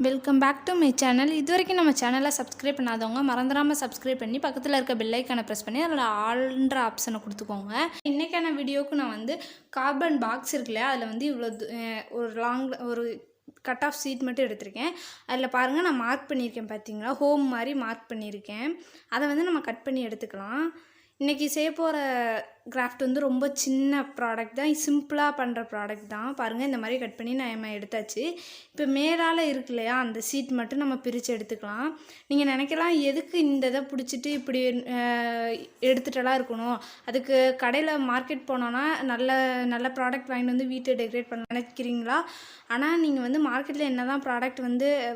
Welcome back to my channel. இது வரைக்கும் நம்ம சேனலை சப்ஸ்கிரைப் பண்ணாதவங்க மறந்துடாமல் சப்ஸ்கிரைப் பண்ணி பக்கத்தில் இருக்க பெல் ஐக்கானை ப்ரெஸ் பண்ணி அதில் ஆல்ன்ற ஆப்ஷனை கொடுத்துக்கோங்க. இன்றைக்கான வீடியோவுக்கு நான் கார்பன் பாக்ஸ் இருக்குல்லையா, அதில் இவ்வளோ ஒரு ஒரு கட் ஆஃப் சீட் மட்டும் எடுத்திருக்கேன். அதில் பாருங்கள், நான் மார்க் பண்ணியிருக்கேன் பார்த்தீங்களா, ஹோம் மாதிரி மார்க் பண்ணியிருக்கேன். அதை நம்ம கட் பண்ணி எடுத்துக்கலாம். இன்றைக்கி செய்ய போகிற கிராஃப்ட் ரொம்ப சின்ன ப்ராடக்ட் தான், சிம்பிளாக பண்ணுற ப்ராடக்ட் தான். பாருங்கள், இந்த மாதிரி கட் பண்ணி நம்ம எடுத்தாச்சு. இப்போ மேலால் இருக்கு இல்லையா, அந்த சீட் மட்டும் நம்ம பிரித்து எடுத்துக்கலாம். நீங்கள் நினைக்கலாம், எதுக்கு இந்த இதை பிடிச்சிட்டு இப்படி எடுத்துகிட்டலாம் இருக்கணும், அதுக்கு கடையில் மார்க்கெட் போனோன்னா நல்ல நல்ல ப்ராடக்ட் வாங்கிட்டு வீட்டை டெக்கரேட் பண்ண நினைக்கிறீங்களா? ஆனால் நீங்கள் மார்க்கெட்டில் என்ன தான் ப்ராடக்ட்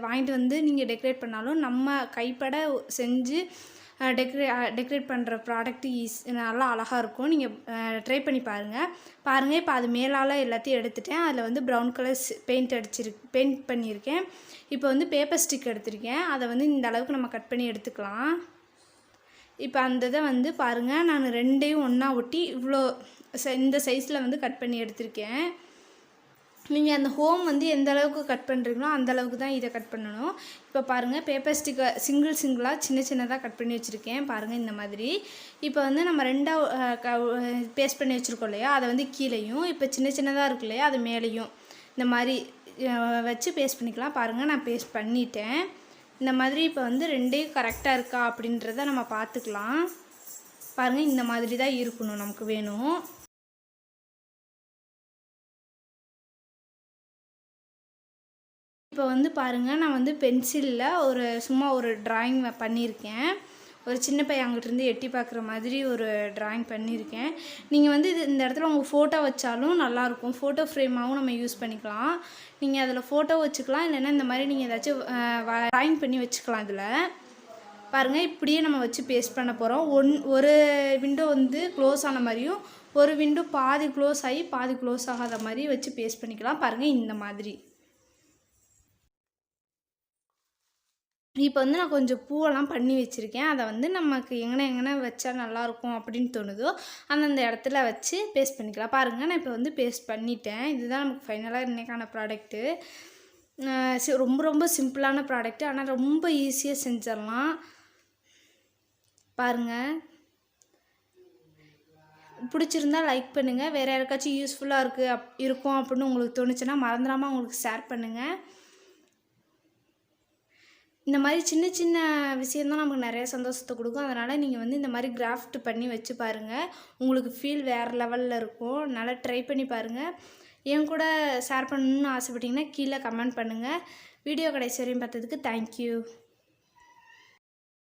வாங்கிட்டு நீங்கள் டெக்கரேட் பண்ணாலும் நம்ம கைப்பட செஞ்சு டெக்கரேட் பண்ணுற ப்ராடக்ட் நல்லா அழகாக இருக்கும். நீங்கள் ட்ரை பண்ணி பாருங்கள். இப்போ அது மேலால் எல்லாத்தையும் எடுத்துட்டேன். அதில் ப்ரௌன் கலர் பெயிண்ட் பண்ணியிருக்கேன். இப்போ பேப்பர் ஸ்டிக் எடுத்திருக்கேன். அதை இந்த அளவுக்கு நம்ம கட் பண்ணி எடுத்துக்கலாம். இப்போ அந்த இதை பாருங்கள், நான் ரெண்டையும் ஒன்றா ஒட்டி இவ்வளோ இந்த சைஸில் கட் பண்ணி எடுத்திருக்கேன். நீங்கள் அந்த ஹோம் எந்த அளவுக்கு கட் பண்ணுறீங்களோ அந்த அளவுக்கு தான் இதை கட் பண்ணணும். இப்போ பாருங்கள், பேப்பர் ஸ்டிக்கை சிங்கிளாக சின்னதாக கட் பண்ணி வச்சுருக்கேன். பாருங்கள், இந்த மாதிரி. இப்போ நம்ம ரெண்டாக பேஸ்ட் பண்ணி வச்சுருக்கோம் இல்லையா, அதை கீழேயும், இப்போ சின்னதாக இருக்கு இல்லையா, அது மேலேயும் இந்த மாதிரி வச்சு பேஸ்ட் பண்ணிக்கலாம். பாருங்கள், நான் பேஸ்ட் பண்ணிட்டேன். இந்த மாதிரி இப்போ ரெண்டையும் கரெக்டாக இருக்கா அப்படின்றத நம்ம பார்த்துக்கலாம். பாருங்கள், இந்த மாதிரி தான் இருக்கணும், நமக்கு வேணும். இப்போ பாருங்கள், நான் பென்சிலில் சும்மா ஒரு ட்ராயிங் பண்ணியிருக்கேன். ஒரு சின்ன பையன் அங்கிட்டிருந்து எட்டி பார்க்குற மாதிரி ஒரு ட்ராயிங் பண்ணியிருக்கேன். நீங்கள் இந்த இடத்துல உங்கள் ஃபோட்டோ வச்சாலும் நல்லாயிருக்கும். ஃபோட்டோ ஃப்ரேமாகவும் நம்ம யூஸ் பண்ணிக்கலாம். நீங்கள் அதில் ஃபோட்டோ வச்சுக்கலாம், இல்லைன்னா இந்த மாதிரி நீங்கள் ஏதாச்சும் ட்ராயிங் பண்ணி வச்சுக்கலாம். இதில் பாருங்கள், இப்படியே நம்ம வச்சு பேஸ்ட் பண்ண போகிறோம். ஒரு விண்டோ க்ளோஸ் ஆன மாதிரியும், ஒரு விண்டோ பாதி க்ளோஸ் ஆகி பாதி க்ளோஸ் ஆகாத மாதிரி வச்சு பேஸ்ட் பண்ணிக்கலாம். பாருங்கள், இந்த மாதிரி. இப்போ நான் கொஞ்சம் பூவெல்லாம் பண்ணி வச்சுருக்கேன். அதை நமக்கு எங்கே வச்சா நல்லாயிருக்கும் அப்படின்னு தோணுதோ அந்தந்த இடத்துல வச்சு பேஸ்ட் பண்ணிக்கலாம். பாருங்கள், நான் இப்போ பேஸ்ட் பண்ணிட்டேன். இதுதான் நமக்கு ஃபைனலாக இன்றைக்கான ப்ராடக்ட்டு. ரொம்ப சிம்பிளான ப்ராடக்ட்டு, ஆனால் ரொம்ப ஈஸியாக செஞ்சிடலாம். பாருங்கள், பிடிச்சிருந்தால் லைக் பண்ணுங்கள். வேறு யாருக்காச்சும் யூஸ்ஃபுல்லாக இருக்கும் அப்படின்னு உங்களுக்கு தோணுச்சுன்னா மறந்துடாமல் உங்களுக்கு ஷேர் பண்ணுங்கள். இந்த மாதிரி சின்ன சின்ன விஷயந்தான் நமக்கு நிறைய சந்தோஷத்தை கொடுக்கும். அதனால் நீங்கள் இந்த மாதிரி கிராஃப்ட் பண்ணி வச்சு பாருங்கள். உங்களுக்கு ஃபீல் வேறு லெவலில் இருக்கும். நல்லா ட்ரை பண்ணி பாருங்கள். என் கூட ஷேர் பண்ணணுன்னு ஆசைப்பட்டீங்கன்னா கீழே கமெண்ட் பண்ணுங்கள். வீடியோ கடைசி வரையும் பார்த்ததுக்கு தேங்க்யூ.